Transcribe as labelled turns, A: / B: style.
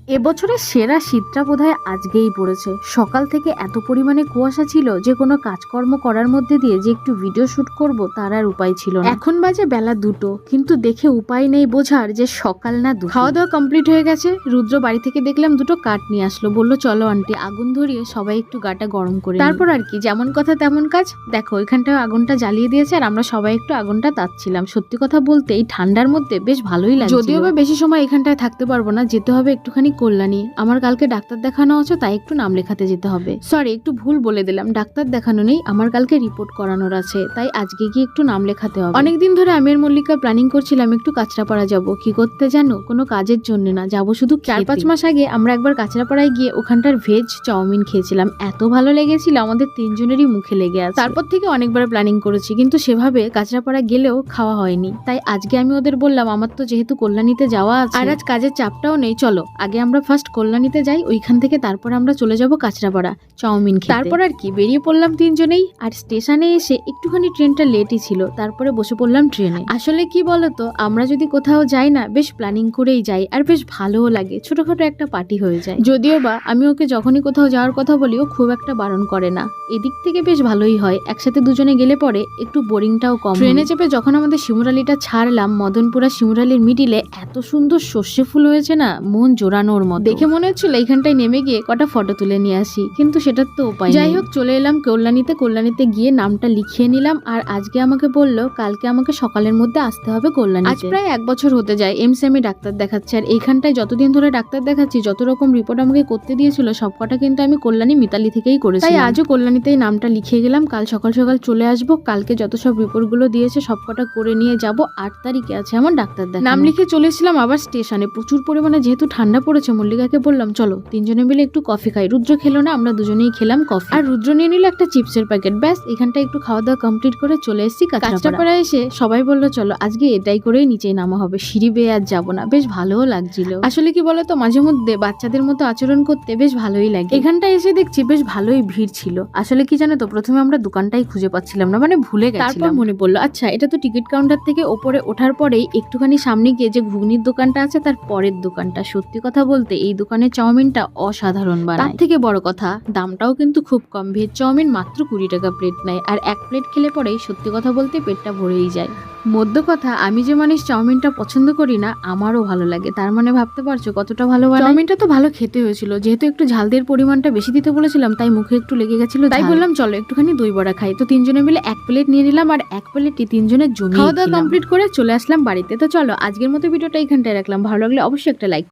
A: এবছরের সেরা শীতটা বোধহয় আজকেই পড়েছে। সকাল থেকে এত পরিমাণে কুয়াশা ছিল যে কোনো কাজকর্ম করার মধ্যে দিয়ে যে একটু ভিডিও শুট করব তার আর উপায় ছিল না। এখন বাজে বেলা 2টো, কিন্তু দেখে উপায় নেই বোঝার যে সকাল না 2। খাওয়া দাওয়া কমপ্লিট হয়ে গেছে। রুদ্র বাড়ি থেকে দেখলাম 2টো কাঠ নিয়ে আসলো, বললো চলো আন্টি আগুন ধরিয়ে সবাই একটু গাটা গরম করে। তারপর আর কি, যেমন কথা তেমন কাজ। দেখো এখানটায় আগুনটা জ্বালিয়ে দিয়েছে আর আমরা সবাই একটু আগুনটা তাচ্ছিলাম। সত্যি কথা বলতে এই ঠান্ডার মধ্যে বেশ ভালোই লাগে। যদিও বা বেশি সময় এখানটায় থাকতে পারবো না, যেতে হবে একটুখানি কল্যাণী। আমার কালকে ডাক্তার দেখানো আছে, তাই একটু নাম লেখাতে যেতে হবে। সরি, একটু ভুল বলে দিলাম, ডাক্তার দেখানো নেই, আমার কালকে রিপোর্ট করানোর আছে, তাই আজকে গিয়ে একটু নাম লেখাতে হবে। অনেকদিন ধরে আমি আর মল্লিকা প্ল্যানিং করছিলাম একটু কাঁচরাপাড়া যাব। কি করতে জানো? কোনো কাজের জন্য না, যাব শুধু 4-5 মাস আগে আমরা একবার কাঁচরাপাড়ায় গিয়ে ওখানটার ভেজ চাউমিন খেয়েছিলাম। এত ভালো লেগেছিল, আমাদের 3 জনেরই মুখে লেগে আছে। তারপর থেকে অনেকবার প্ল্যানিং করেছি, কিন্তু সেভাবে কাঁচরাপাড়া গেলেও খাওয়া হয়নি। তাই আজকে আমি ওদের বললাম আমার তো যেহেতু কল্যাণীতে যাওয়া আছে আর আজ কাজের চাপটাও নেই, চলো আগে আমরা ফার্স্ট কল্যাণীতে যাই, ওইখান থেকে তারপর আমরা চলে যাব কাঁচরাপাড়া চাউমিন খেতে। তারপর আর কি বেরিয়ে পড়লাম 3 জনেই। আর স্টেশনে এসে একটুখানি ট্রেনটা লেটই ছিল, তারপরে বসে পড়লাম ট্রেনে। আসলে কি বলতো, আমরা যদি কোথাও যাই না, বেশ প্ল্যানিং করেই যাই আর বেশ ভালোও লাগে, ছোটখাটো একটা পার্টি হয়ে যায়। যদিও বা আমি ওকে যখনই কোথাও যাওয়ার কথা বলি ও খুব একটা বারণ করে না, এদিক থেকে বেশ ভালোই হয়। একসাথে দুজনে গেলে পরে একটু বোরিংটাও কম। ট্রেনে চেপে যখন আমাদের শিমুরালিটা ছাড়লাম, মদনপুরা শিমুরালির মিডিলে এত সুন্দর সর্ষে ফুল হয়েছে না, মন জোড়ানোর মতো। দেখে মনে হচ্ছিল এইখানটায় নেমে গিয়ে কটা ফটো তুলে নিয়ে আসি, কিন্তু সেটার তো উপায় নেই। যাই হোক, চলে এলাম কল্যাণীতে গিয়ে নামটা লিখিয়ে নিলাম। আর আজকে আমাকে বললো কালকে আমাকে সকালের মধ্যে আসতে হবে কল্যাণী। আজ প্রায় 1 বছর হতে যায় এমসে আমি ডাক্তার দেখাচ্ছি। আর এইখানটায় যতদিন ধরে ডাক্তার দেখাচ্ছি, যত রকম রিপোর্ট আমাকে করতে দিয়েছিল সবকটা কিন্তু আমি কল্যাণী মিতালি থেকেই করেছি। তাই আজও কল্যাণীতেই নামটা লিখিয়ে গেলাম, কাল সকাল সকাল চলে আসবো। কালকে যত সব রিপোর্ট গুলো দিয়েছে সবকটা করে নিয়ে যাব। 8 তারিখে আছে আমার ডাক্তার দেখা। নাম লিখে চলে এসেছিলাম আবার স্টেশনে। প্রচুর পরিমাণে যেহেতু ঠান্ডা পড়েছে, মল্লিকাকে বললাম চলো 3 জনে মিলে একটু কফি খাই। রুদ্র খেলো না, আমরা দুজনেই খেলাম কফি। আর রুদ্র নিয়ে নিল একটা চিপসের প্যাকেট। ব্যাস এখানটা একটু খাওয়া দাওয়া কমপ্লিট করে চলে এসেছি কাঁচরাপাড়ায়। এসে সবাই বললো চলো আজকে এটাই করেই নিচেই নামা হবে, সিঁড়ি বেয়ে আর যাবো না। বেশ ভালোও লাগছিল। আসলে কি বলতো, মাঝে মধ্যে বাচ্চাদের মতো আচরণ করতে বেশ ভালোই লাগে। এখানটা এসে দেখছি বেশ ভালোই ভিড় ছিল। আসলে কি জানো তো, প্রথমে আমরা দোকানটাই খুঁজে পাচ্ছিলাম না, মানে ভুলে গেছিলাম। তারপর মনে পড়লো আচ্ছা এটা তো টিকিট কাউন্টার থেকে ওপরে ওঠার পরেই একটুখানি সামনে গিয়ে যে ঘুগনির দোকানটা আছে তার পরের দোকানটা। সত্যি কথা বলতে এই দোকানের চাউমিনটা অসাধারণ বানায়। তার থেকে বড় কথা দামটাও কিন্তু খুব কম। ভেজ চাউমিন মাত্র 20 টাকা প্লেট নেয়, আর 1 প্লেট খেলে পরেই সত্যি কথা বলতে পেটটা ভরেই যায়। মধ্য কথা, আমি যে মানুষ চাউমিনটা পছন্দ করি না, আমারও ভালো লাগে। তার মানে ভাবতে পারছো কতটা ভালো বানায়। চাউমিনটা তো ভালো খেতে হয়েছিল, যেহেতু একটু ঝাল দিয়ে পরিমাণটা বেশি দিতে বলেছিলাম তাই মুখে একটু লেগে গেছিল। তাই বললাম চলো একটুখানি দই বড়া খাই। তো 3 জনে মিলে 1 প্লেট নিয়ে নিলাম, আর 1 প্লেটই 3 জনের জন্য। খাওয়া দাওয়া কমপ্লিট করে চলে আসলাম বাড়িতে। তো চলো আজকের মতো ভিডিওটা এখানটায় রাখলাম। ভালো লাগলে অবশ্যই একটা লাইক